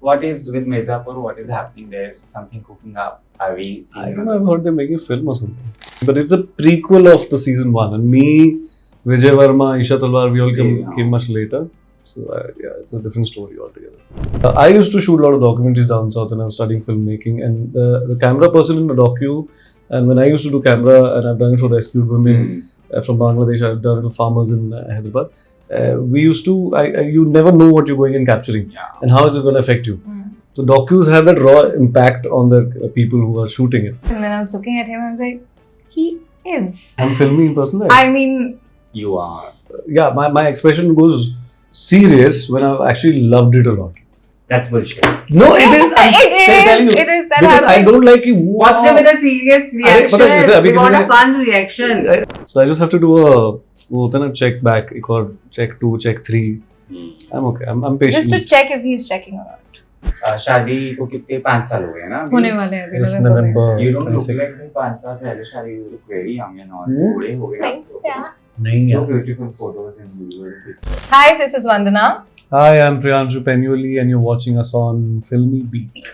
what is with Mirzapur? What is happening there? Something cooking up? Are we seeing? I don't know. I've heard they're making a film or something. But it's a prequel of the season 1. And me, Vijay Varma, Isha Talwar, we all came much later. So yeah, it's a different story altogether. I used to shoot a lot of documentaries down south when I was studying filmmaking. And the camera person in the docu, and when I used to do camera, and I've done it for rescued women from Bangladesh, I've done it for farmers in Hyderabad. We used to, you never know what you're going and capturing and how is it going to affect you. So docus have that raw impact on the people who are shooting it. And when I was looking at him, I was like, he is. I'm filming in person. Right? I mean, You are. Yeah, my expression goes serious when I've actually loved it a lot. That's bullshit. No, it is. it is. That because happens. I don't like you. What's with a serious reaction? We want a fun reaction. So I just have to do a check back, check 2, check 3. I'm okay. I'm patient. Just to check if he's checking or not. शादी को कितने 5 साल हो गए ना होने वाले हैं This November. You don't look 26th. like 5 साल पहले शादी you look very young and all बूढ़े हो गए Thanks, yeah. नहीं so यार. beautiful photos and videos. Hi, this is Vandana. Hi, I'm Priyanshu Painyuli and you're watching us on Filmibeat.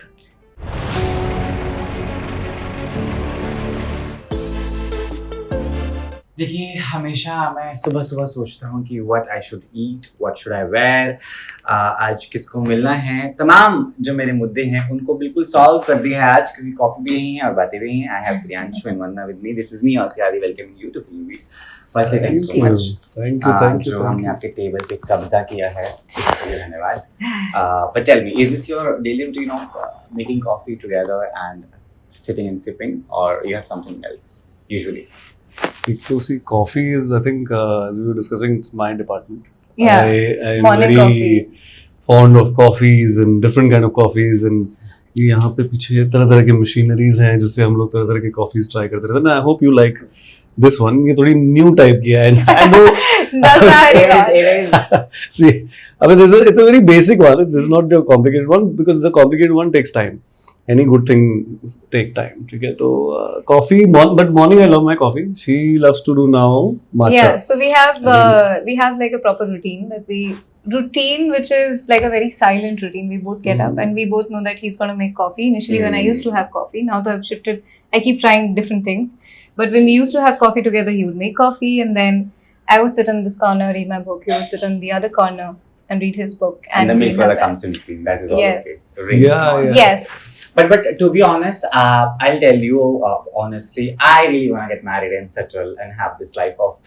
देखिए हमेशा मैं सुबह सुबह सोचता हूँ कि what I should eat, what should I wear, आज किसको मिलना है, तमाम जो मेरे मुद्दे हैं उनको बिल्कुल सॉल्व कर दिया है आज, क्योंकि कॉफी भी यही है और बातें भी यही हैं. I have Priyanshu and Vandana with me. This is me, Ousted, welcoming you to Filmibeat. Firstly, thank you so much. Thank you. जो हमने आपके टेबल पे कब्जा किया है इसके लिए धन्यवाद. But tell me, is this your daily routine of making coffee together and sitting and sipping, or you have something else usually? To see, coffee is, I think, as we were discussing, it's my department. Yeah. I am Morning very coffee. fond of coffees and different kind of coffees, and यहाँ पे पीछे तरह-तरह के machineries हैं जिससे हम लोग तरह-तरह के coffees try करते रहते हैं. And I hope you like this one. ये थोड़ी new type की है. And I know. That's how it is. See, I mean, it's a very basic one. This is not the complicated one because the complicated one takes time. Any good thing take time. ठीक है तो coffee, but morning I love my coffee. She loves to do now matcha. Yeah, so we have like a proper routine which is like a very silent routine. We both get up and we both know that he's going to make coffee. Initially when I used to have coffee, now that I've shifted, I keep trying different things. But when we used to have coffee together, he would make coffee and then I would sit in this corner, read my book. He would sit in the other corner and read his book. And the milk we'll that comes in between. That is all Yes. okay. Yeah. Yes. But to be honest, I'll tell you honestly, I really want to get married and settle and have this life of,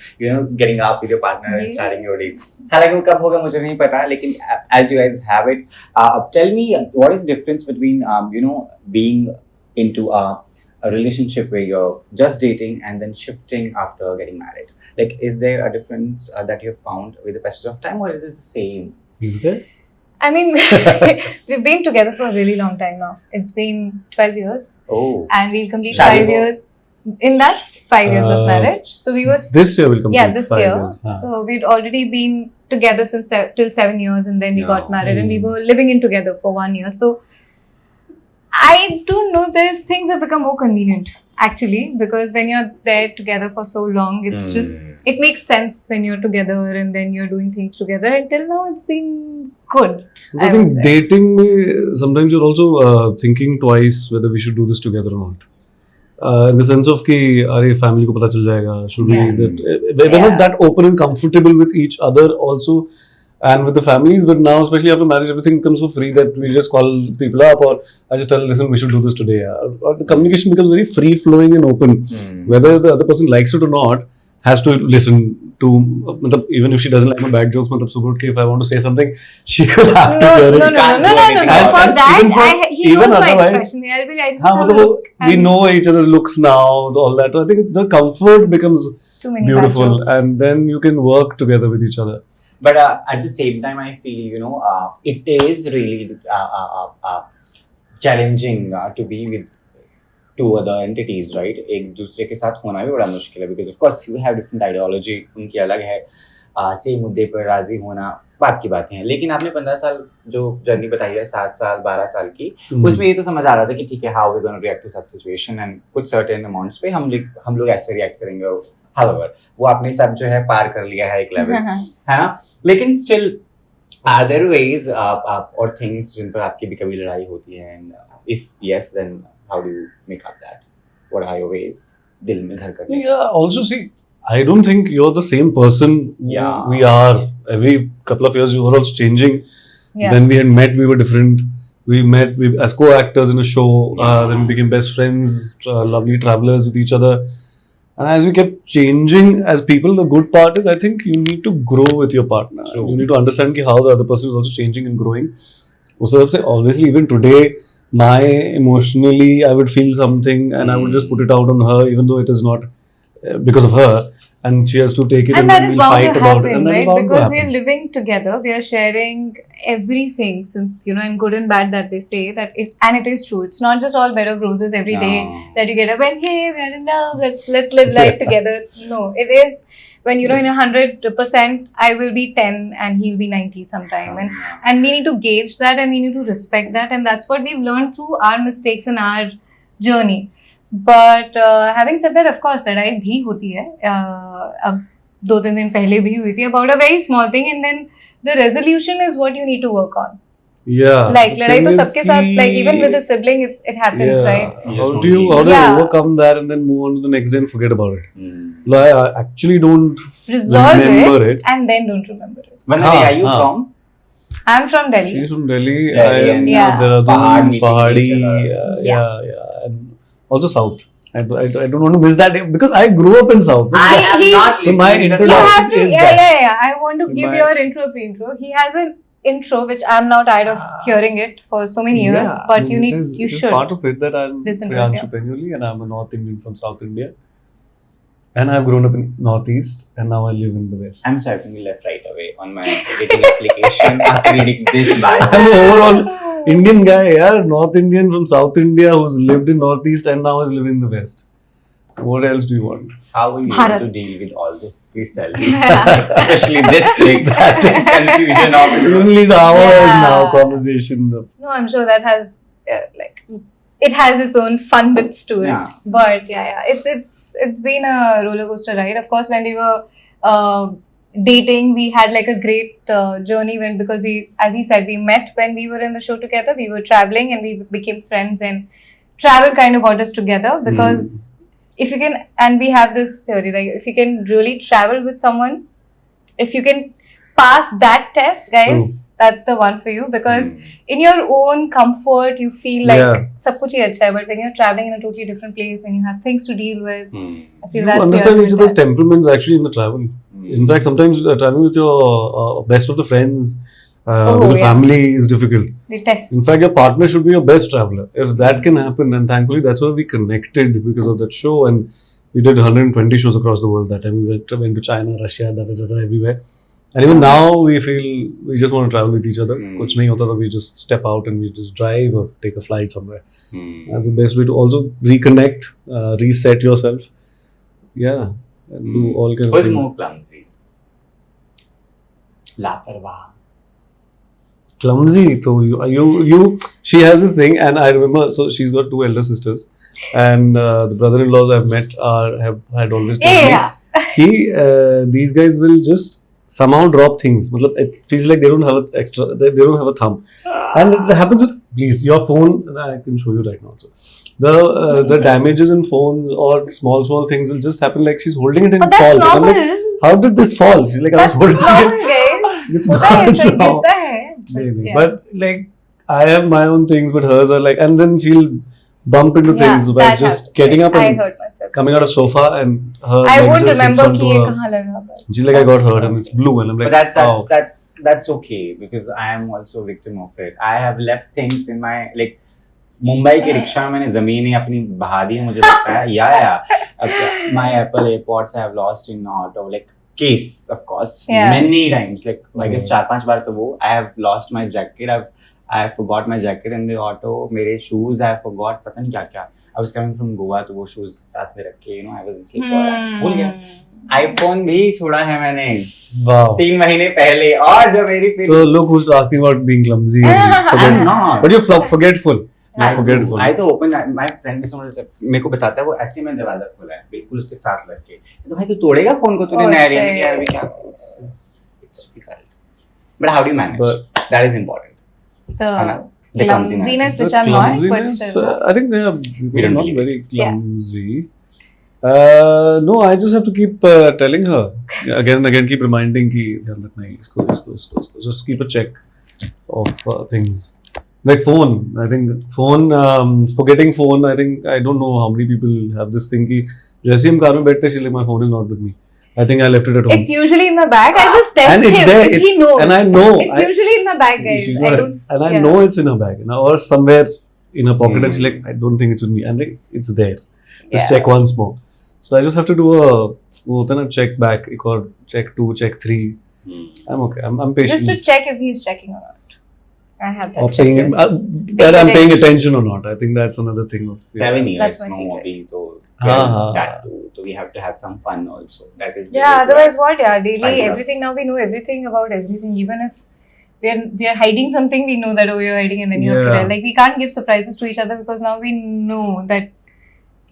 getting up with your partner and starting your day. हालांकि वो कब होगा मुझे नहीं पता, लेकिन as you guys have it, tell me what is the difference between being into a relationship where you're just dating and then shifting after getting married. Like, is there a difference that you've found with the passage of time, or it is the same? Is there? I mean, we've been together for a really long time now. It's been 12 years. Oh. And we'll complete Shadi 5 years. In that 5 years of marriage. So we were... This year will complete 5 years. Yeah, this year. So we'd already been together since till 7 years and then we got married and we were living in together for 1 year. So I do know things have become more convenient actually, because when you're there together for so long, it's just, it makes sense when you're together and then you're doing things together. Until now, it's been good. I think dating me, sometimes you're also thinking twice whether we should do this together or not. In the sense of कि अरे family को पता चल जाएगा, should we we're not that open and comfortable with each other also and with the families, but now especially after marriage everything becomes so free that we just call people up or I just tell them, listen, we should do this today. Or the communication becomes very free flowing and open. Whether the other person likes it or not has to listen to, even if she doesn't like my bad jokes, if I want to say something, she will have to hear it. No. For that, he knows my expression. I'll be like, we know each other's looks now, all that. I think the comfort becomes beautiful and then you can work together with each other. But at the same time, I feel, it is really challenging to be with two other entities, right? एक दूसरे के साथ होना भी बड़ा मुश्किल है because of course you have different ideology, उनकी अलग है, सेम मुद्दे पर राजी होना बात की बातें हैं. लेकिन आपने 15 साल जो जर्नी बताई है, 7 साल 12 साल की, उसमें ये तो समझ आ रहा था कि ठीक है, how we going to react to such situation and कुछ certain amounts पे हम लोग ऐसे react करेंगे. और however वो आपने सब जो है पार कर लिया है एक लेवल, है ना? लेकिन still Are there ways or things जिन पर आपकी भी कभी लड़ाई होती है, and if yes, then how do you make up that? What are your ways दिल में घर करने? Yeah, also see, I don't think you're the same person Yeah. we are. Every couple of years, you were also changing. Yeah. When we had met, we were different. We met as co-actors in a show. Then we became best friends, lovely travelers with each other. And as we kept changing as people, the good part is I think you need to grow with your partner. True. You need to understand ki how the other person is also changing and growing. So obviously, even today, emotionally, I would feel something and I would just put it out on her, even though it is not because of her, and she has to take it And that is we'll bound fight to about it. happen, And that is right? bound to Because we are happen. living together, we are sharing everything, since in good and bad that they say that and it is true. It's not just all bed of roses every day No. that you get up and hey, we're in love, let's live life together. No, it is when in 100%, I will be 10 and he'll be 90 sometime, and we need to gauge that and we need to respect that, and that's what we've learned through our mistakes and our journey. But having said that, of course, लड़ाई भी होती है. अब 2-3 दिन पहले भी हुई थी about a very small thing, and then the resolution is what you need to work on. Yeah. Like the लड़ाई thing तो is सबके साथ, like even with a ki- sibling, it happens, yeah. right? You just How don't do you Yeah. overcome that and then move on to the next day and forget about it? Mm. Like, I actually don't Resolve remember it, it. and then don't remember it. Vandana, are you हाँ. from? I'm from Delhi. She's from Delhi. Delhi I am and Yeah. Dehradun, Pahad meeting Pahadi. each other. Yeah. And also South. I don't want to miss that because I grew up in South. I am not So my listening to You the introduction have to, is yeah, that. yeah. I want to So give my- your intro. He has an intro which I'm now tired of hearing it for so many years, Yeah, but I mean, you it is should. part of it that I'm Listen to it, Priyanshu yeah. Painyuli and I'm a North Indian from South India. And I've grown up in Northeast and now I live in the West. I'm swiping left right away on my dating application after reading this bio. I'm an overall Indian guy, yeah, North Indian from South India who's lived in Northeast and now is living in the West. What else do you want? How are you Bharat. able to deal with all this? Please tell me. Especially this big confusion of You only need hours Yeah. now conversation. No, I'm sure that has it has its own fun bits to it. Yeah. But yeah, it's been a roller coaster ride. Of course, when we were dating, we had like a great journey because we, as he said, we met when we were in the show together. We were traveling and we became friends, and travel kind of brought us together because if you can, and we have this theory, like if you can really travel with someone, if you can pass that test, guys, True. that's the one for you, because in your own comfort, you feel like Yeah. sab kuch hi acha hai, but when you're traveling in a totally different place, when you have things to deal with, I feel You that's understand the each other's ultimate temperaments actually in the travel. In fact, sometimes traveling with your best of the friends, with the yeah. family is difficult. the test. In fact, your partner should be your best traveler. If that can happen, and thankfully that's why we connected because of that show, and we did 120 shows across the world that time. We went to China, Russia, everywhere. And even now we feel we just want to travel with each other. Kuch nahi hota, we just step out and we just drive or take a flight somewhere. That's the best way to also reconnect, reset yourself. Yeah, and do all kinds of Who's things. more clumsy? Laparwa. Clumsy. So she has this thing, and I remember. So she's got 2 elder sisters, and the brother-in-laws I've met had always told me. Yeah. These guys will just somehow drop things. Matlab, it feels like they don't have an extra. They don't have a thumb, and it happens with. Please, your phone. I can show you right now. Also, the damages in phones or small things will just happen. Like she's holding it and But it that's falls. And I'm normal. like, how did this fall? She's like, I was That's holding normal, it. guys. It's होता है, not ऐसा wrong. गिरता है. Maybe. Yeah. But like I have my own things, but hers are like, and then she'll bump into Yeah, things by that just happens. getting up I and hurt myself. coming out of sofa, and her I leg won't just hits remember onto कि ये her. कहाँ लगा, but She's like, I got hurt, and it's blue, and I'm like, But oh. that's okay because I am also a victim of it. I have left things in my like Mumbai के rickshaw में मैंने जमीन ही अपनी बहा दी है मुझे लगता है yeah my Apple AirPods I have lost in auto like case of course many times like I guess 4-5 बार तो वो I have lost my jacket I forgot my jacket in the auto मेरे shoes I forgot पता नहीं क्या I was coming from Goa तो वो shoes साथ में रख के I was in sleeper भूल गया iPhone भी छोड़ा है मैंने Wow. 3 महीने पहले और जब मेरी फिर So look who's asking about being clumsy. I'm not. But you're forgetful. You're forgetful. I तो open my friend ने समझ मेरे को बताता है वो ऐसे में दरवाजा खोला है बिल्कुल उसके साथ लग के तो भाई तू तोड़ेगा फोन को तूने नया लिया यार अभी क्या it's difficult But how do you manage? That is important. The The clumsiness. clumsiness, which The I'm not, but clumsiness, still. I think they are We don't not believe very Yeah. clumsy. No, I just have to keep telling her again and again, keep reminding ki ध्यान रखना है इसको. Just keep a check of things. Like phone, I think phone, forgetting phone. I think I don't know how many people have this thing कि जैसे हम car में बैठते हैं, my phone is not with me. I think I left it at home. It's usually in my bag. I just test And it's him there, if he knows. and I know. It's usually in my bag, guys. She's I not, don't. and I yeah. know it's in her bag, or somewhere in her pocket, and she's like, I don't think it's with me, and like, it's there. Just Yeah. check once more. So I just have to do a check back, or check 2, check 3. I'm okay. I'm patient. Just to check if he's checking or not. I have that Or paying, checklist. that I'm paying attention or not. I think that's another thing. 7 years, That's my no secret. movie, so हाँ. that too. So we have to have some fun also. That is the Yeah, way to otherwise act. what? Yeah, daily Spice up. everything. Now we know everything about everything. Even if we are hiding something, we know that you're hiding, and then you have to Yeah. tell. Like we can't give surprises to each other because now we know that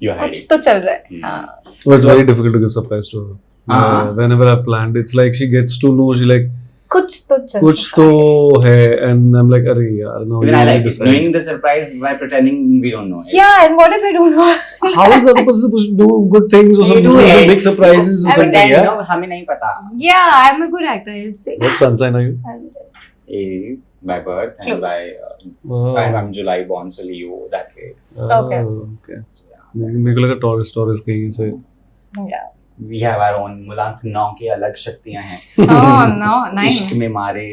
You're कुछ hiding. तो चल रहा है. हाँ. Well, it's very difficult to give surprise to her. Whenever I've planned, it's like she gets to know. She like कुछ तो चल कुछ रहा तो है, and I'm like, अरे यार, no. Even you I need like to it. decide. Knowing the surprise by pretending we don't know it. Yeah, and what if I don't know? How is the other person supposed to do good things or You something? do it. Big surprises or I mean, something? Pretend, Yeah. no, हमें नहीं पता. Yeah, I'm a good actor. I'll say. What sun sign are you? Aries by birth and Close. by Oh. I'm July born, so Leo that way. Okay. Okay. So, yeah. मेरे को लगा Taurus कहीं से. Yeah. We have our own मुलांक 9 की अलग शक्तियां हैं. Oh no, nice. इश्क में मारे.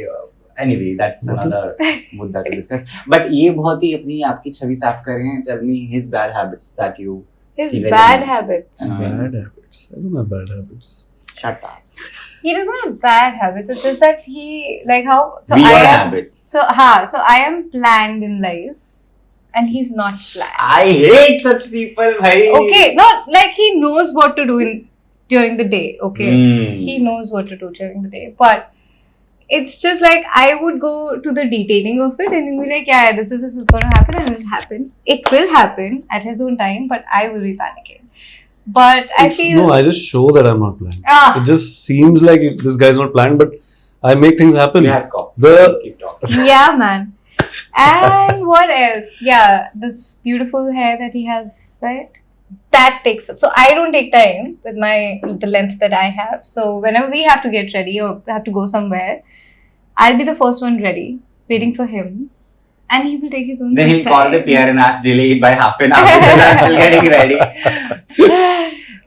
Anyway, that's What another मुद्दा to discuss. But ये बहुत ही अपनी आपकी छवि साफ कर रहे हैं. Tell me his bad habits that you. His See, very bad annoying. habits. Bad habits. I don't have bad habits. Shut up. He doesn't have bad habits. It's just that he like how so We I are am habits. so I am planned in life, and he's not planned. I hate such people, bhai. Okay, not like he knows what to do during the day. Okay, Hmm. he knows what to do during the day, but it's just like I would go to the detailing of it and he'll be like, yeah, this is going to happen and it will happen. It will happen at his own time, but I will be panicking. But I feel No, I just show that I'm not planned. Ah. It just seems like this guy's not planned, but I make things happen. We have coffee. The- Keep talking. yeah, man. And what else? Yeah, this beautiful hair that he has, right? That takes up. So I don't take time with the length that I have. So whenever we have to get ready or have to go somewhere, I'll be the first one ready, waiting for him, and he will take his own. Then he'll time. call the PR and ask delay it by half an hour because I'm still getting ready.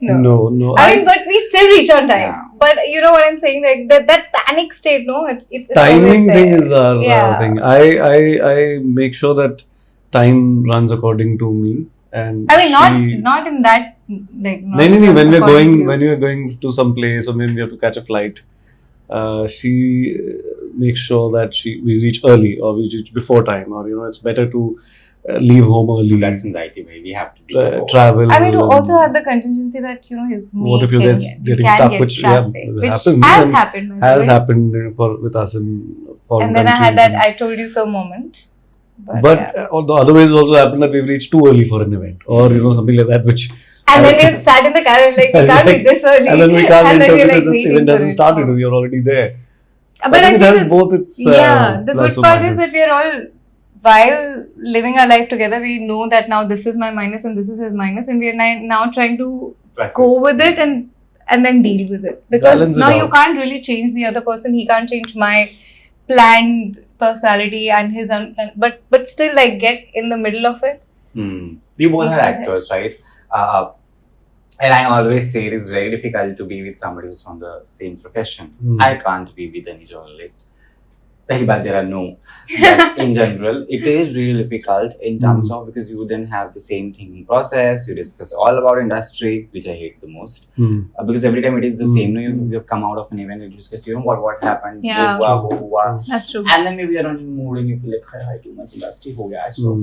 No. No. I mean, but we still reach on time. Yeah. But you know what I'm saying? Like that panic state, no? It's Timing always thing there. is our Yeah. thing. I make sure that time runs according to me, and I mean, not in that like. not No. When we're according to you. when you're going to some place or when we have to catch a flight, she makes sure that we reach early or we reach before time, or it's better to leave home early. That's anxiety, bhai. We have to be before. Travel. I mean, to also and have the contingency that you What if you can getting can stuck, get which, traffic, will which happen, has and happened. by the has way. happened with us in foreign And then I had countries that I told you so moment. But yeah. the other ways also happened that we've reached too early for an event, or something like that, which And then we've sat in the car and like, we And can't like- be this early. and then we can't And then enter we're because like the waiting event for hasn't it. started. We are already there. But I think it think has both its yeah, the plus good or part is minus. that we're all, while living our life together, we know that now this is my minus and this is his minus, and we're now trying to Process. go with it and then deal with it. Because Balance it now you out. can't really change the other person. He can't change my planned personality and his unplanned, but still like get in the middle of it. We both We are still actors, right? And I always say it is very difficult to be with somebody who's from the same profession. I can't be with any journalist. Pehli baat, there are no. But in general, it is really difficult in terms of because you then have the same thinking process. You discuss all about industry, which I hate the most. Because every time it is the same. You have come out of an event and you discuss, what happened. Yeah. Hua. That's true. And then maybe you're on a mood and you feel like, hi, too much industry ho gaya. So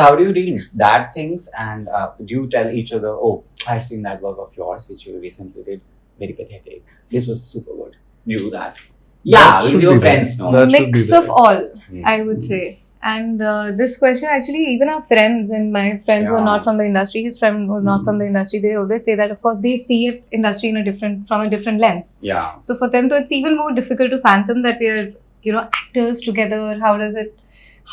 how do you deal with that things? And do you tell each other, oh, I've seen that work of yours, which you recently did. Very pathetic. This was super good. Do you do that? Yeah, That with should your be friends, there. no? That should be Mix there. of all, Hmm. I would say. And this question actually, even our friends and my friends who are Yeah. not from the industry, his friend who are not from the industry, they always say that of course they see it industry from a different lens. Yeah. So for them, it's even more difficult to fathom that we are actors together?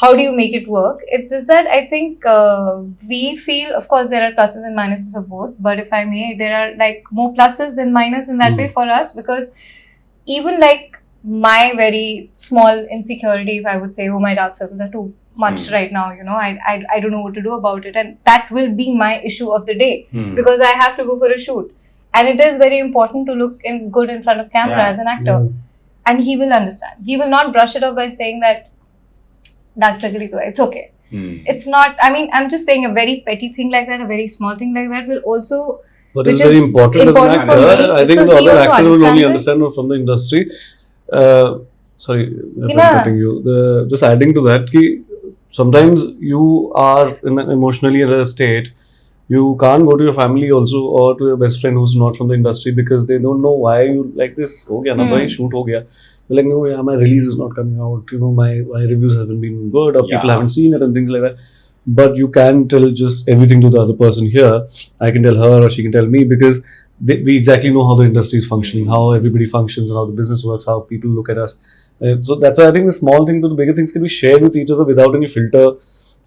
How do you make it work? It's just that I think we feel, of course, there are pluses and minuses of both. But if I may, there are like more pluses than minus in that way for us, because even like my very small insecurity, if I would say, oh, my dark circles are too much right now, I don't know what to do about it, and that will be my issue of the day because I have to go for a shoot, and it is very important to look good in front of camera as an actor, and he will understand. He will not brush it off by saying that dark circle is it's okay. It's not. I mean, I'm just saying a very petty thing like that, a very small thing like that will also. But which it's very is important as an important for actor. me. I think So the he other also actor will only understands understand from the industry. Sorry, if Yeah. I'm cutting you. Just adding to that, ki sometimes you are emotionally in a state. You can't go to your family also or to your best friend who's not from the industry because they don't know why you like this. Ho gaya na bhai, shoot ho gaya. You're like, no, yeah, my release is not coming out. My reviews haven't been good or people haven't seen it and things like that. But you can tell just everything to the other person here. I can tell her or she can tell me because we exactly know how the industry is functioning, how everybody functions, how the business works, how people look at us. So that's why I think the small things or the bigger things can be shared with each other without any filter.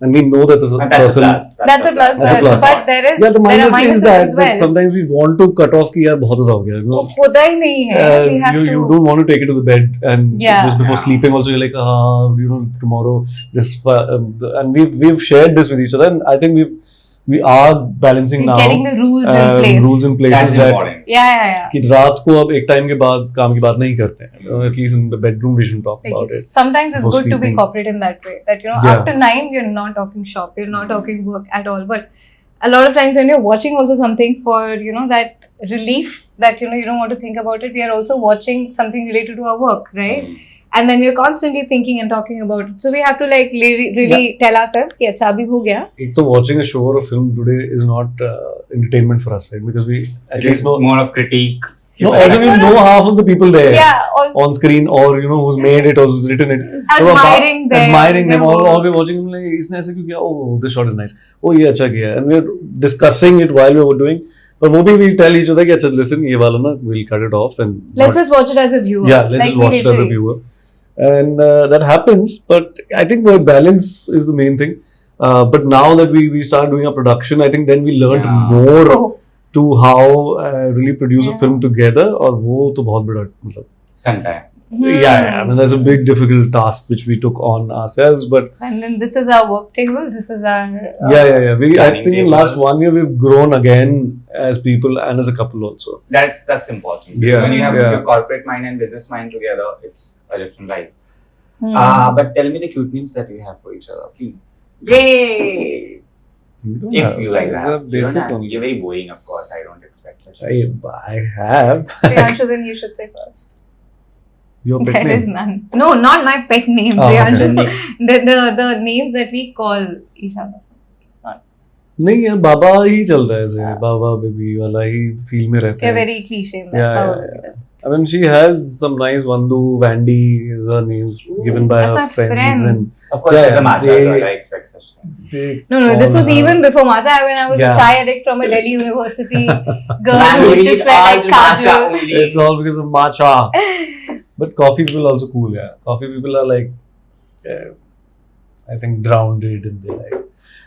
And we know that the And that's person. a plus. That's a plus. That's a plus. But there Yeah, the minus are is minuses that, as well. that sometimes we want to cut off कि यार बहुत ज़्यादा हो गया. होता ही नहीं है. We have you to. don't want to take it to the bed and just before sleeping also you're like tomorrow this and we've shared this with each other, and I think we are balancing now. Getting the rules in place. Rules in place That's is that important. Yeah. कि रात को अब एक time के बाद काम की बात नहीं करते हैं. At least in the bedroom we shouldn't talk about it. Sometimes it's before good to be sleeping. corporate in that way. That after 9 you're not talking shop, you're not talking work at all. But a lot of times when you're watching also something for that relief that you don't want to think about it, we are also watching something related to our work, right? And then we're constantly thinking and talking about it. So we have to like really tell ourselves कि अच्छा अभी हो गया. एक तो watching a show or a film today is not entertainment for us, right? Because we at least know more of critique. No, also we know half of the people there on screen or who's made it or who's written it. Admiring them. Admiring them. All we're watching them like इसने ऐसे क्यों किया? Oh, this shot is nice. Oh, ये अच्छा किया. And we're discussing it while we were doing. But वो भी we tell each other कि अच्छा listen ये वाला ना we'll cut it off and let's just watch it as a viewer. Yeah, let's just watch it as a viewer. And that happens, but I think the balance is the main thing. But now that we started doing our production, I think then we learned more to how really produce a film together. और वो तो बहुत बड़ा मतलब Sometime. Yeah, I mean that's a big difficult task which we took on ourselves. But and then this is our work table. This is our yeah. I think in table. last 1 year we've grown again as people and as a couple also. That's important. Yeah, When you have yeah. your corporate mind and business mind together, it's a different life. But tell me the cute names that you have for each other, please. Yay! If you like that. You're very boring, of course. I don't expect such. I have. Priyanshu, then you should say first. Your pet There name? is none. No, not my pet name, Oh, Priyanshu. okay. The names that we call each other. नहीं यार बाबा ही चलता है ऐसे बाबा baby वाला ही feel में रहते They're हैं. very cliche in that. Yeah, Power, yeah. that's- I mean, she has some nice Vandu, Vandy, is her names given by That's her my friends. friends. And Of course, Yeah, as a matcha they- girl, I expect such things. they No, this call was her- even before matcha. When I was Yeah. a chai addict from a Delhi university girl Man, who we just need read all like the matcha kajal. only. It's all because of matcha. But coffee people are also cool, yeah. Coffee people are like, I think drowned in their life.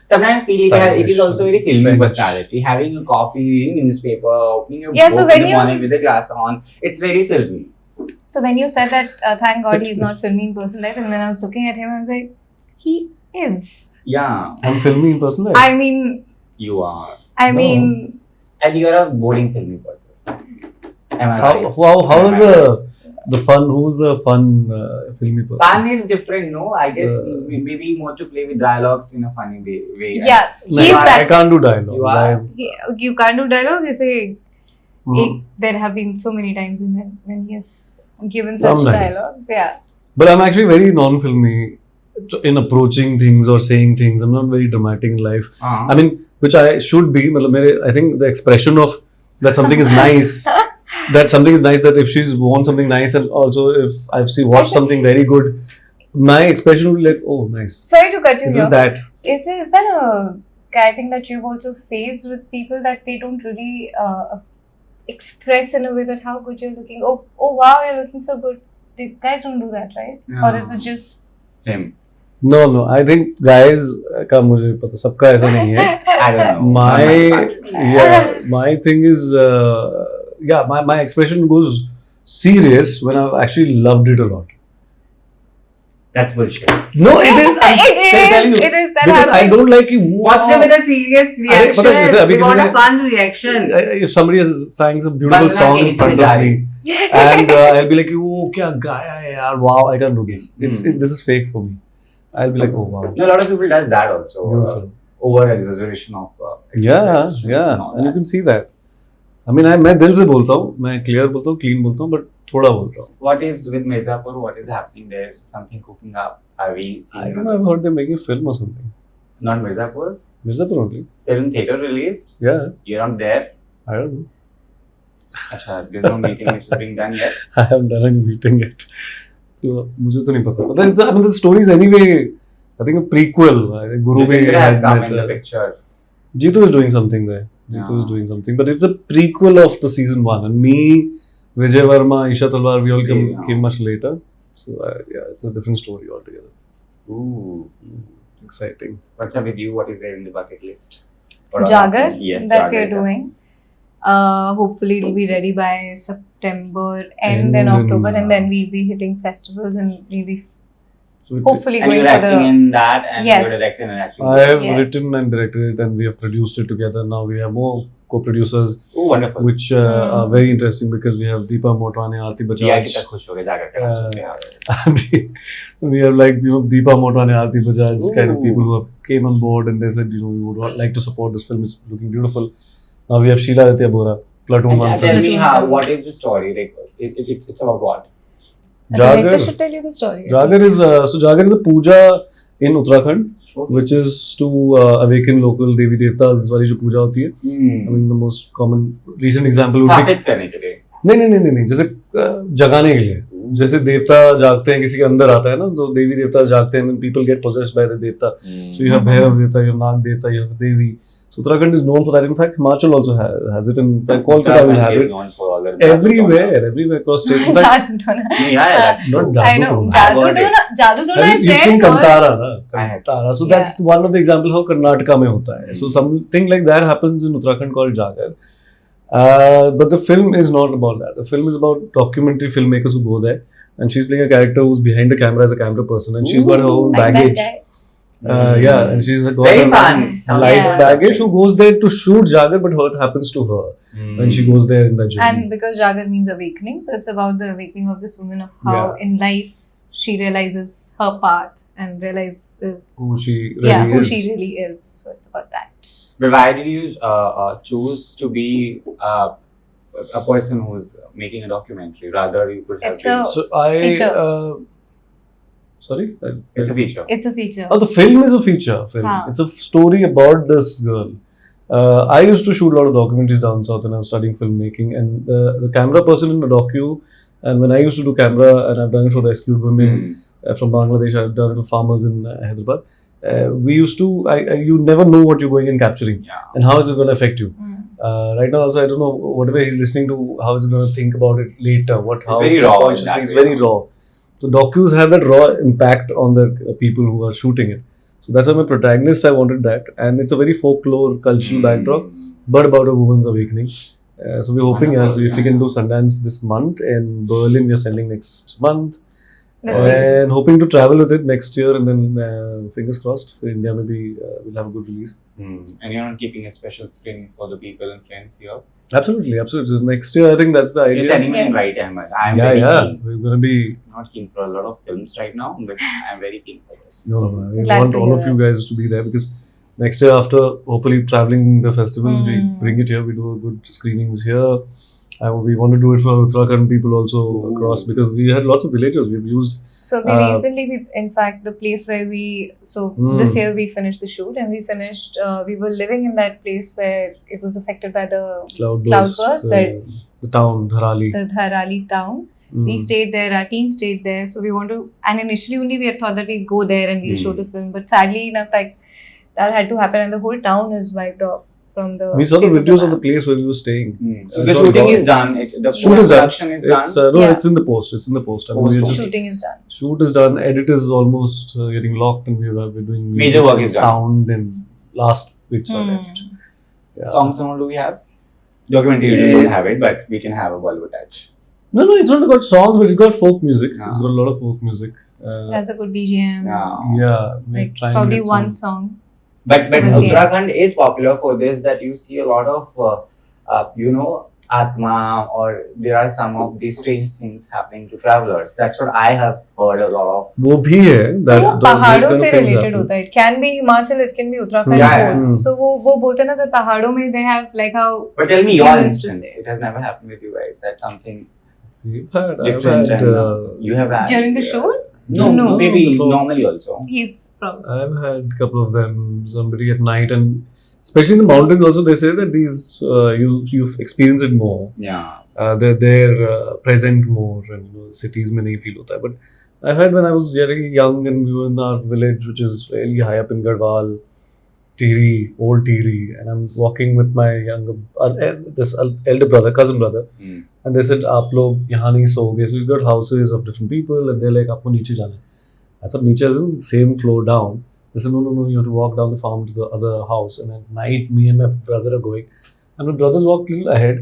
Sometimes I feel it is also very filmy French. personality. Having a coffee, reading newspaper, opening your Yeah, book so in when the you- morning with a glass on, it's very filmy. So when you said that, thank God he's not filmy in person life, and when I was looking at him, I was like, he is. Yeah, I'm filming in person life. I mean, you are. I No. mean, And you're a boring filmy person. Am I right? How Am is I right? the fun? Who's the fun filmy person? Fun is different, no? I guess maybe more to play with dialogues in a funny way. yeah, Like, he's I that. can't do dialogue. You are. You can't do dialogue. You say, Hmm. there have been so many times when he has given such Sometimes. dialogues. Yeah. But I'm actually very non-filmy in approaching things or saying things. I'm not very dramatic in life. I mean, which I should be. I think the expression of that something is nice. That something is nice. That if she's worn something nice, and also if I've watched something very good, my expression would be like, "Oh, nice." Sorry to cut you This here. is that. Is that a guy thing that you've also faced with people that they don't really express in a way that how good you're looking? Oh wow, you're looking so good. The guys don't do that, right? No. Or is it just Him. No, I think guys का मुझे पता सबका ऐसा नहीं है. I don't know. My thing is my expression goes serious when I've actually loved it a lot. That's bullshit. No, it is. I'm It still telling you. is that Because I happens. don't like you. Watch them with a serious reaction. पता है, जैसे अभी We want किसी a fun reaction. If somebody is sang some beautiful Vandana song in Joshi front of जा रही. me, and I'll be like, "Oh, क्या गाया है यार? Wow, I can't do this. This is fake for me." I'll be like, "Oh wow." No, a lot of people does that also. Beautiful. Over exaggeration of. Yeah, expressions yeah, all and you that. can see that. I mean, मैं दिल से बोलता हूँ, मैं clear बोलता हूँ, clean बोलता हूँ, but थोड़ा बोलता हूँ. What is with Mirzapur? What is happening there? Something cooking up? Are we seeing? I don't know. I've heard they're making a film or something. Not Mirzapur. Mirzapur only. Film theater release. Yeah, You're not there. I don't know. Acha, there's no meeting which is being done yet. I haven't done any meeting yet. तो मुझे तो नहीं पता. But I mean, the story is anyway. I think a prequel. I think Guru भी Deepika has had come met, in the picture. Jitu is doing something there. Jitu is Yeah. doing something, but it's a prequel of the season 1. And me, Vijay Verma, Isha Talwar, we all came much later. So yeah, it's a different story altogether. Ooh. Exciting. What's up with you? What is there in the bucket list? What are Jagar happening? Yes, that Jagar we are is up. doing. Hopefully it'll be ready by September end End and in, October, and then we'll be hitting festivals and maybe So hopefully And going you're for acting the in that, and Yes. you're directing and acting. I have Yes. written and directed it, and we have produced it together. Now we have more co-producers, Oh, wonderful. which are very interesting because we have Deepa Motwane, Aarti दिया Bajaj. कितना खुश हो गया जाकर के नाम सुन के यार. We have like Deepa Motwane, Aarti Bajaj, kind of Ooh. people who have came on board and they said we would like to support this film. It's looking beautiful. Now we have Sheila Aditya Bora, Platoon And One tell film. me how. What is the story? Like, it's about what? The director Jagar. should tell you the story. Jagar is Jagar is a puja in Uttarakhand, which is to awaken local Devi Devtas वाली जो पूजा होती है. I mean the most common recent example would be स्थापित करने के लिए. नहीं जैसे जगाने के लिए जैसे देवता जागते हैं किसी के अंदर आता है ना तो देवी देवता जागते हैं people get possessed by the devta. So you have Bhairav Devta, you have Nag Devta, you have Devi. So Uttarakhand is known for that. In fact, Himachal also has it. In fact, Kolkata will have is it. known for all their Everywhere across state. In fact, Jadoo Tona. Yeah, that's not true. I know. Jadoo Tona. Jadoo Tona is You've there. seen or- Kantara, na? I have. Kantara. So Yeah. that's one of the examples how Karnataka mein hota hai. So something like that happens in Uttarakhand called Jagar. But the film is not about that. The film is about documentary filmmakers who go there, and she's playing a character who's behind the camera as a camera person, and she's got her own Like that baggage. guy. Yeah, and she's got Very her fun. own life Yeah. baggage who goes there to shoot Jagar, but what happens to her when she goes there in that journey. And because Jagar means awakening, so it's about the awakening of this woman of how Yeah. in life she realizes her path and realizes who she really who is. she really is. So it's about that. But why did you choose to be a person who's making a documentary? Rather, you could have It's a- been. So I Feature. sorry. It's a feature. It's a feature. Oh, the film is a feature film. Haan. It's a story about this girl. I used to shoot a lot of documentaries down south when I was studying filmmaking, and the camera person in the docu, and when I used to do camera, and I've done it for rescued women from Bangladesh, I've done it for farmers in Hyderabad. We used to, you never know what you're going and capturing, Yeah. and how is it going to affect you. Mm. Right now, also, I don't know whatever he's listening to, how is he going to think about it later? How very raw in subconsciously, that it's way, very raw. So docus have that raw impact on the people who are shooting it. So that's why my protagonist, I wanted that, and it's a very folklore, cultural backdrop, but about a woman's awakening. So we're hoping, Wonderful, if we can do Sundance this month, and Berlin we are sending next month, That's it. and hoping to travel with it next year, and then fingers crossed for India, maybe we'll have a good release. And you're not keeping a special screening for the people and friends here? Absolutely. So next year, I think that's the idea. You're sending me in Yes. right time. I'm Yeah, very yeah. keen. We're gonna be. Not keen for a lot of films right now, but I'm very keen for this. No. We Glad want to all hear of you that. guys to be there because next year, after hopefully traveling the festivals, we bring it here. We do good screenings here. We want to do it for Uttarakhand people also across because we had lots of villagers. We've used. So we recently, in fact, the place where this year we finished the shoot, and we were living in that place where it was affected by the Cloudburst, the town, Dharali. the Dharali town. We stayed there, our team stayed there, so we want to, and initially only we had thought that we'd go there and we'll show the film, but sadly enough, like, that had to happen and the whole town is wiped off. from the. We saw the face videos of the map. place where we were staying. So It's the all shooting gone. is done. The Shoot is done. production is done. It's no, Yeah. it's in the post. It's in the post. I mean, Post we're only. just Shooting is done. shoot is done. Edit is almost getting locked, and we're doing Major music work and is done. sound and last bits are left. Yeah. Songs and all do we have? Documentary we don't have it, but we can have a Bollywood touch. No, it's not got songs, but it's got folk music. Yeah. It's got a lot of folk music. Has a good BGM. Yeah. We're Like trying to probably get one some- song. But Yeah. Uttarakhand is popular for this, that you see a lot of Atma, or there are some of these strange things happening to travelers. That's what I have heard a lot of. वो भी है So that वो those पहाड़ों kind of से things related happen. होता है. It can be Himachal, it can be Uttarakhand. Yeah, both. yeah. So वो बोलते हैं ना that पहाड़ों में they have like how. But tell me your You used to instance. say. It has never happened with you guys. That's something I've different. had, And you have had During the shoot, No, No. maybe Before. normally also. he's probably. I've had a couple of them. Somebody at night, and especially in the mountains, also they say that these you've experienced it more. Yeah. They're present more, and cities में नहीं feel होता है. But I've had when I was very young and we were in our village, which is really high up in Garhwal, Tiri, old Tiri, and I'm walking with my elder brother, cousin brother, Mm. and they said, "आप लोग यहाँ नहीं सोओगे." So we've got houses of different people, and they're like, "आपको नीचे जाना है." I thought नीचे as in same floor down. They said, no, you have to walk down the farm to the other house. And at night, me and my brother are going. And my brothers walked a little ahead.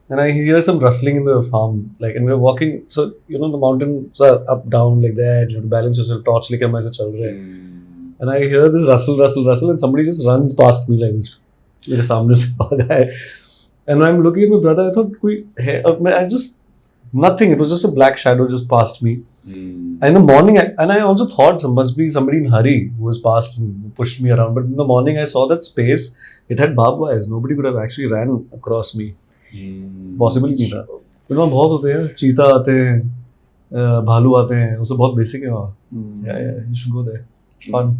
And I hear some rustling in the farm. And we're walking. So, the mountains are up, down like that. You have to balance yourself. Torch like I'm chal rahe. And I hear this rustle. And somebody just runs past me like this. मेरे सामने से भागा है. And I'm looking at my brother. I thought, nothing. It was just a black shadow just past me. In the morning, and I also thought there must be somebody in hurry who was past and pushed me around. But in the morning, I saw that space. It had barbed wires. Nobody could have actually ran across me. Possible नहीं था. But वहाँ बहुत होते हैं. चीता आते हैं, भालू आते हैं. वो सब बहुत basic है वहाँ. Yeah, you should go there. It's fun.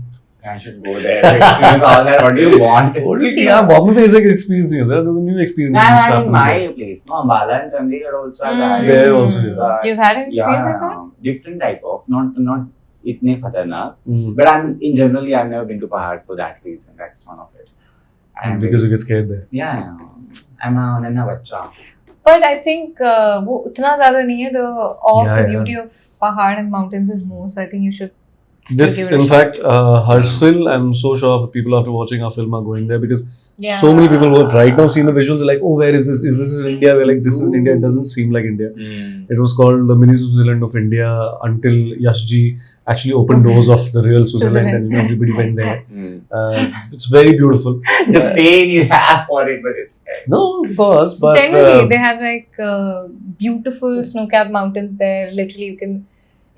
I should go there to experience all that. What do you want? Yeah, Bombay में ऐसा experience नहीं होता. There's a new experience. Nah, which I mean happens my there. place. No, Ambala and Chandigarh also have that. There also, yeah. You've had an experience like that? Different type of, not itne khatarnak. Mm. But generally I've never been to Pahad for that reason. That's one of it. And Because you get scared there. yeah, I'm a nanna bachcha. But I think वो उतना ज़्यादा नहीं है. The Yeah. beauty of Pahad and mountains is more. So I think you should. This, give it a in shot. fact, Harshil, I'm so sure people after watching our film are going there because Yeah. so many people who have right now seen the visuals are like, oh, where is this? Is this in India? We're like, this is in India. It doesn't seem like India. It was called the mini Switzerland of India until Yashji actually opened doors of the real Switzerland and everybody went there. It's very beautiful. The pain you have for it, but it's okay. No, of course, but Generally, they have like beautiful snow-capped mountains there. Literally, you can.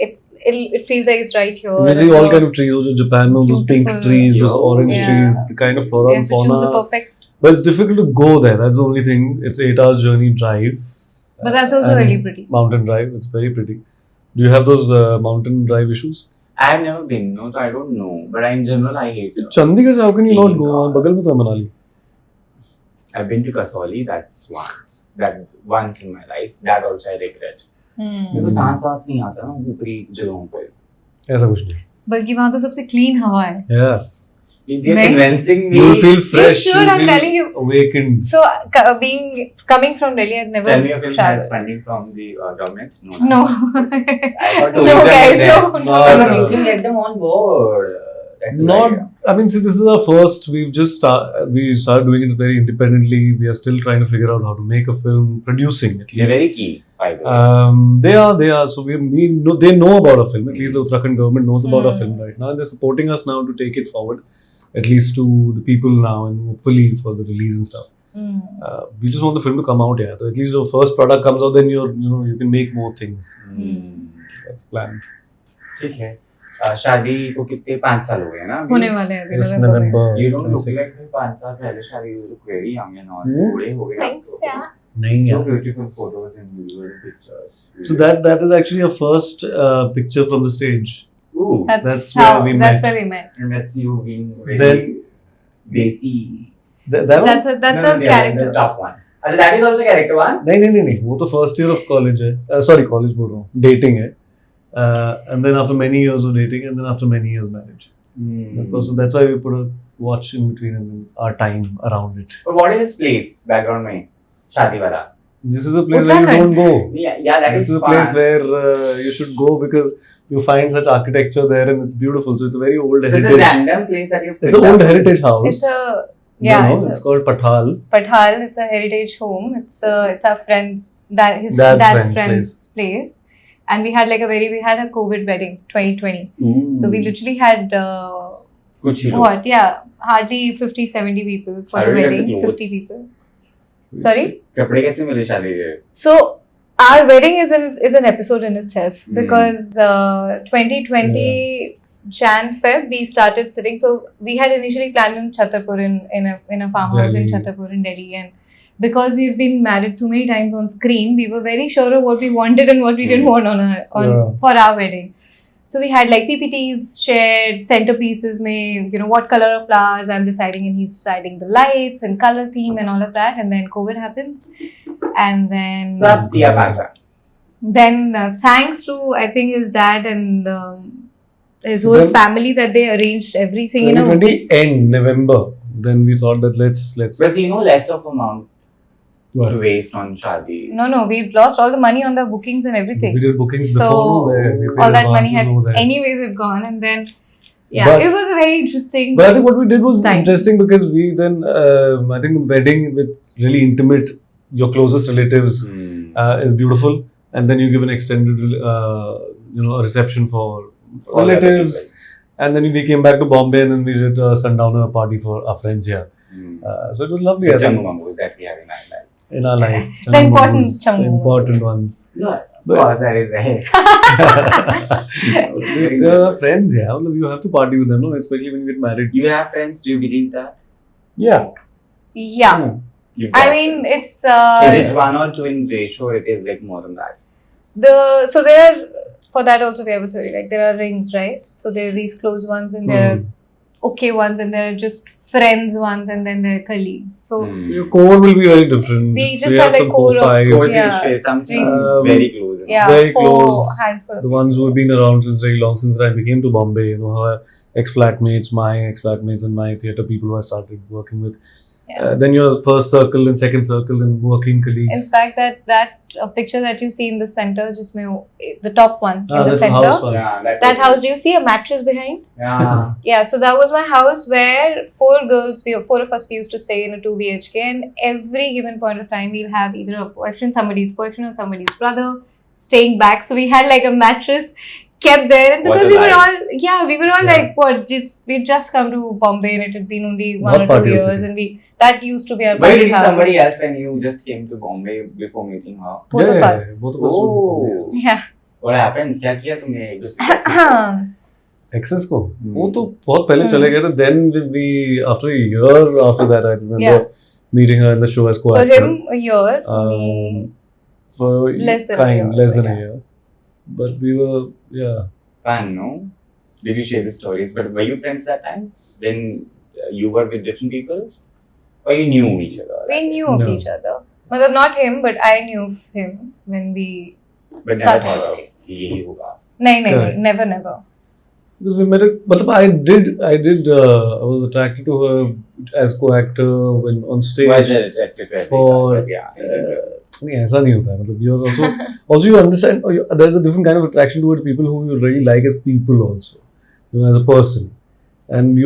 It feels like it's right here. you see all kind of trees. Also Japan, those pink Beautiful. trees, those orange Yeah. trees, the kind of So flora you and have to choose the fauna. perfect. But it's difficult to go there. That's the only thing. It's 8 hours journey drive. But that's also and really pretty. Mountain drive. It's very pretty. Do you have those mountain drive issues? I've never been, no, so I don't know. But in general, I hate it. Chandigarh से how can you not go? God. बगल में तो है Manali. I've been to Kasoli, that's once in my life. That also I regret. मेरे को सांस नहीं आता ना ऊपरी जगहों पे. ऐसा कुछ नहीं. बल्कि वहाँ तो सबसे clean हवा है. Yeah. They're Right? convincing me. You'll feel fresh. should, you'll I'm feel telling you. Awakened. So coming from Delhi, I've never Tell me a film has traveled. funding from the government. No. I thought No, tourism guys, is there. no. But you can get them on board. That's the Not. idea. I mean, see, this is our first. We've just we started doing it very independently. We are still trying to figure out how to make a film, producing at They're least. very key, by the way. They are. So we know they know about our film. At least the Uttarakhand government knows about our film right now, and they're supporting us now to take it forward, at least to the people now, and hopefully for the release and stuff. We just want the film to come out. Yeah, so at least the first product comes out, then you can make more things. That's planned. ठीक है. शादी को कितने 5 साल हो गए ना अभी? होने वाले हैं अभी This November में. November. You don't look 26th. like 5 साल पहले शादी हुई. You look very young and all. Hmm? बूढ़े हो गए आप Thanks, तो. yeah. नहीं So यार. beautiful photos and visual pictures. So that is actually a first picture from the stage. Ooh. That's where we That's met. where we met. And that's you being very Then- desi. That one? That's a No, character. The tough one. Also, that is also character one. नहीं वो तो first year of college है. Sorry, college बोल रहा हूँ. Dating है. And then after many years of dating, and then after many years marriage. That's why we put a watch in between and then our time around it. But what is this place background में शादी वाला? This is a place where you don't go. Yeah, that This is is a fun. place where you should go because you find such architecture there and it's beautiful. So it's a very old So it's heritage. a random place that you. It's an old heritage house. It's a You know, it's called Pathal. Pathal. It's a heritage home. It's our friend's his Dad's dad's friend's friend's place. And we had we had a COVID wedding 2020. Ooh. So we literally had कुछ ही लोग. what? Yeah, hardly 50-70 people for How the did you get the wedding. clothes? 50 people. Sorry. कपड़े कैसे मिले शादी के? So our wedding is an episode in itself because 2020 Jan Feb we started sitting. So we had initially planned in Chhatarpur in a farmhouse in Delhi. Chhatarpur in Delhi, and because we've been married so many times on screen, we were very sure of what we wanted and what we didn't want for our wedding. So we had like PPTs shared, centerpieces made, what color of flowers I'm deciding, and he's deciding the lights and color theme and all of that. And then COVID happens, and then सब दिया पाचा. thanks to I think his dad and his whole Then- family that they arranged everything in a 2020 end November. Then we thought that let's. But less of amount What? to waste on शादी. No, we lost all the money on the bookings and everything. We did bookings So, before. We paid all that money advances had over there. anyways had gone, and then But- it was very interesting. But I think what we did was Time. interesting because we then, I think the wedding with really intimate, your closest relatives is beautiful. And then you give an extended, a reception for All the other relatives. And then we came back to Bombay and then we did a sundowner party for our friends here. So it was lovely. I The think, Changu Mambus that we have in our life. in our life. The important Changu, Changu. the important ones. No, of But- course that is there. They are friends, yeah. You have to party with them, no? Especially when you get married. You have friends, do you believe that? Yeah. Yeah, You've got I mean friends. it's Is it 1 or 2 in ratio or it is like more than that? so there are, for that also we have a theory, like there are rings, right? So there are these close ones and there are okay ones and there are just friends ones and then there are colleagues. So So your core will be very different. We so just you have like some core of- 4, 5. Course Yeah, is something three- very close. yeah, Very 4 close. handful. The ones who have been around since very long, since I became to Bombay, her ex-flatmates, my ex-flatmates and my theatre people who I started working with. Yeah. Then your first circle, then second circle, then working colleagues. In fact, that picture that you see in the center, the top one in the that's the center, house one. Yeah, that house, do you see a mattress behind? Yeah. Yeah, so that was my house where 4 of us we used to stay in a 2 BHK, and every given point of time we'll have either a boyfriend, somebody's boyfriend or somebody's brother staying back. So we had like a mattress kept there, and What because a we were life. all Yeah. like we'd just come to Bombay and it had been only 1 What or 2 party years, होती थी? and that used to be our But you party did house. somebody else when you just came to Bombay before meeting her? Both of us. Both of us. Oh. Yeah. What happened? क्या किया तुमने एक दूसरे के साथ? Exes को वो तो बहुत पहले चले गए थे. Then we after a year after that I remember meeting her in the show as For co-actor. him, a year. For me, For Less than a year, less than a yeah. year. But we were Fun, no? Did you share the stories? But were you friends that time? Then you were with different people? Or you knew each other? we knew of No. each other. Well, not him, but I knew of him when we. But never Such- thought of कि यही होगा. No, never. because we met. But I did. I was attracted to her as co-actor when on stage. Was it attracted to every For- guy? But yeah. नहीं ऐसा नहीं होता है मतलब you're also you understand there's a different kind of attraction towards people who you really like as people also as a person and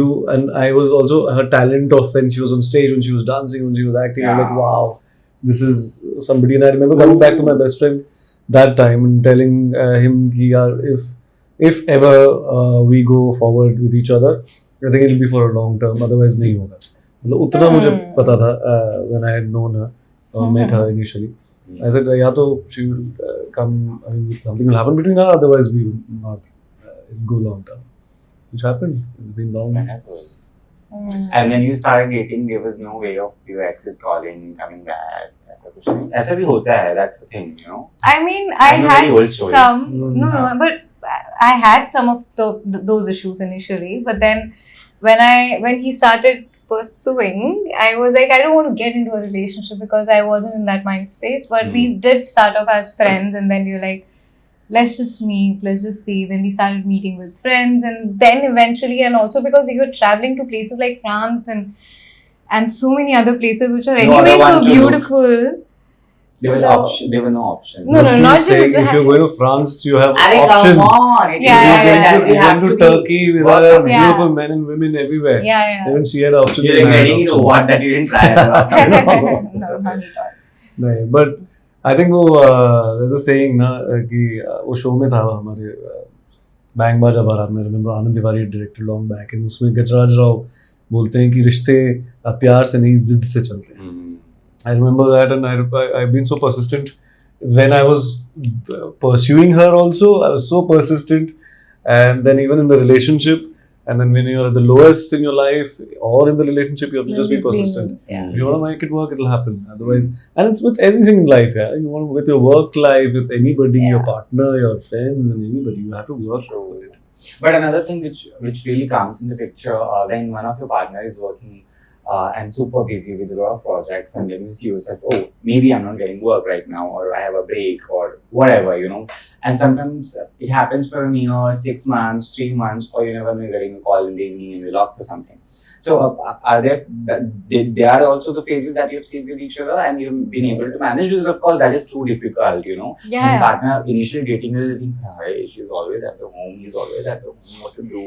I was also her talent of when she was on stage, when she was dancing, when she was acting. I'm like, Yeah. wow, this is somebody. And I remember coming back to my best friend that time and telling him कि यार if ever we go forward with each other, I think it'll be for a long term, otherwise नहीं होगा. मतलब उतना मुझे पता था when I had known her or met her initially. I said, yeah, so she will come, I mean, something will happen between us, otherwise we will not go long term. Which happened. It's been long. And when you started dating, there was no way of your exes calling, coming back. ऐसा कुछ नहीं. ऐसा भी होता है. That's the thing, you know. I mean, I I know had very old stories. some. Mm. No, but I had some of those issues initially. But then when he started pursuing, I was like, I don't want to get into a relationship because I wasn't in that mind space. But we did start off as friends, and then we were like, let's just meet, let's just see. Then we started meeting with friends, and then eventually, and also because we were traveling to places like France and so many other places which are No other anyway so one to look. beautiful. There were no options. No, But not he's saying just if you're going to France, you have Arey, options. come on. It Yeah, is yeah, that yeah. we have to to Turkey, be there are Yeah. beautiful men and women everywhere. Yeah, Even she had options. You're and I had getting into options. what that you didn't try. no, not at all. नहीं, but I think वो there's a saying ना कि वो show में था हमारे bang बाजा बारात में, remember Anand Tiwari directed long back, and उसमें गजराज राव बोलते हैं कि रिश्ते प्यार से नहीं जिद से चलते हैं. I remember that, and I've been so persistent. When I was pursuing her also, I was so persistent. And then even in the relationship, and then when you're at the lowest in your life or in the relationship, you have to just be persistent. Yeah. If you want to make it work, it'll happen. Otherwise, and it's with everything in life, yeah. You want with your work life, with anybody, your Yeah. partner, your friends, and anybody, you have to work for it. But another thing which really comes in the picture when one of your partner is working and super busy with a lot of projects, and then you see yourself, oh, maybe I'm not getting work right now, or I have a break, or whatever, you know. And sometimes it happens for a year, 6 months, 3 months, or you never know, you're getting a call in the evening and you're locked for something. So are there are also the phases that you've seen with each other and you've been able to manage? Because of course that is too difficult, you know. Yeah. And the partner initially dating will think, hey, she's always at the home, he's always at the home, what to do,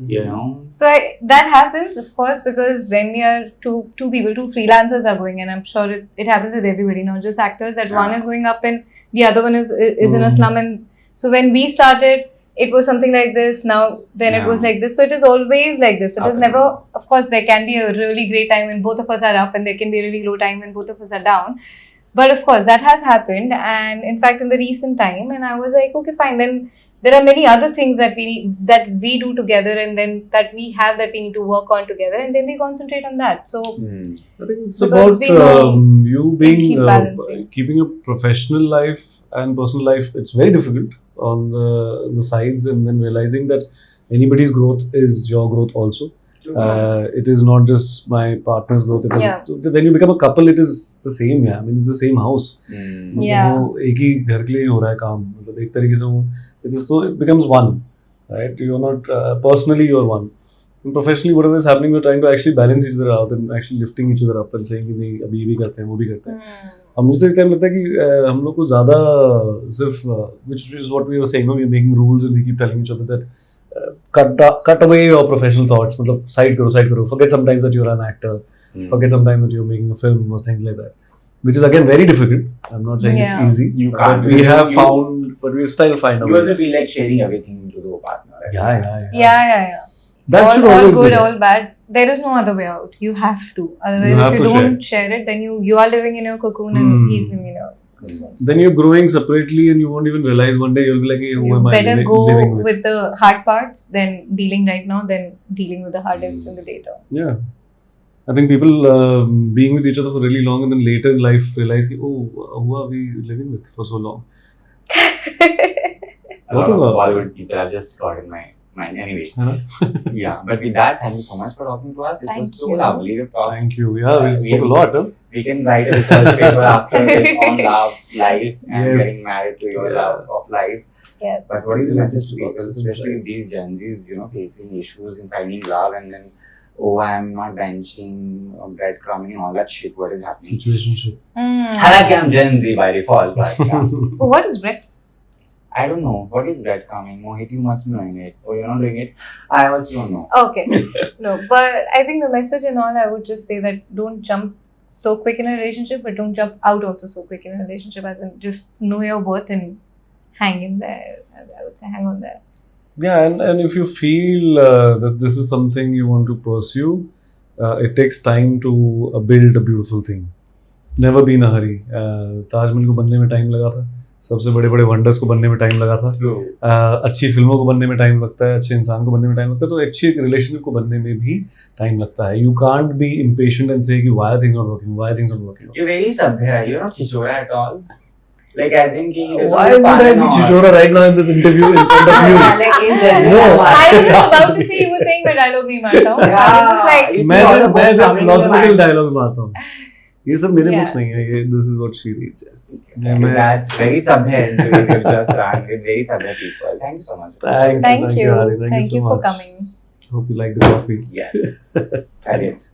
you know. So that happens, of course, because when we are two people, two freelancers are going, and I'm sure it happens with everybody, not just actors, that one is going up and the other one is in a slum. And so when we started, it was something like this. Now, then it was like this. So it is always like this. It Up is and never, down. of course, there can be a really great time when both of us are up, and there can be a really low time when both of us are down. But of course, that has happened. And in fact, in the recent time, and I was like, okay, fine. Then there are many other things that we do together, and then that we have that we need to work on together, and then we concentrate on that. So I think it's Because about we know you we being keep balancing. keeping a professional life and personal life. It's very difficult on the sides, and then realizing that anybody's growth is your growth also. It is not just my partner's growth. It is, Yeah. so when you become a couple, it is the same. Yeah, I mean it's the same house. Yeah. वो एक ही घर के लिए ही हो रहा है काम. मतलब एक तरीके से वो it is so it becomes one, right? You're not personally you're one. And professionally, whatever is happening, we're trying to actually balance each other out and actually lifting each other up and saying कि नहीं अभी ये भी करते हैं वो भी करते हैं. अब मुझे तो एक टाइम लगता है कि हम लोग को ज़्यादा सिर्फ which is what we were saying, we're making rules and we keep telling each other that cut away your professional thoughts, मतलब side करो, forget sometimes that you're an actor, forget sometimes that you're making a film or things like that, which is again very difficult. I'm not saying it's Yeah. easy. You can't. But we have found, but we still find a You way. also feel like sharing everything to the partner. Right? Yeah. All That should always good, be there. all bad. There is no other way out. You have to. Otherwise, You have if you to don't share it, then you are living in your cocoon and he's living in your cocoon. Then you're growing separately and you won't even realize one day you'll be like, hey, So who you am I better living, go living with? with the hard parts than dealing right now, than dealing with the hardest in the later. Yeah. I think people being with each other for really long and then later in life realize, ki, oh, who are we living with for so long? A lot of Bollywood people have just got in my mind. Anyway, yeah. But with that, thank you so much for talking to us. It Thank तो was so you. lovely to talk. Thank you. Yeah, we We- spoke a lot. Huh? We can write a research paper after this on love, life, and Yes. getting married to your Yeah. love of life. Yeah. But what is the message to Lots people, of especially insights. these Gen Zs, facing issues in finding love, and then, oh, I'm not benching, breadcrumbing, and all that shit. What is happening? Situationship. Halaki, I'm Gen Z by default, but yeah. Oh, what is bread? I don't know. What is breadcrumbing? Mohit, you must be knowing it. Or you're not doing it. I also don't know. Okay. No, but I think the message and all, I would just say that don't jump so quick in a relationship, but don't jump out also so quick in a relationship, as in just know your worth and hang in there. I would say hang on there. Yeah, and if you feel that this is something you want to pursue, it takes time to build a beautiful thing. Never be in a hurry. Taj Mahal को बनने में time लगा था, सबसे बड़े बड़े wonders को बनने में टाइम लगा था, अच्छी फिल्मों को बनने में टाइम लगता है, अच्छे इंसान को बनने में टाइम लगता है, तो अच्छी एक रिलेशनशिप को बनने में भी टाइम लगता है. You can't be impatient and से कि why are things not working. You're very sabhya. You're not chichora at all. Like, as in, Why would I be chichora right now in this interview in front of you? No. I was just about to say, you were saying मैं dialogue नहीं मारता हूँ. So I was just like, मैं philosophical dialogue मारता हूँ. ये सब मेरे Yeah. books नहीं है, ये this is what she reads. That's very sabhay interview we've just done with very sabhay people. Thank you so much. Thank Thank you. Hari. Thank you so for much. coming. Hope you like the coffee. Yes. That is.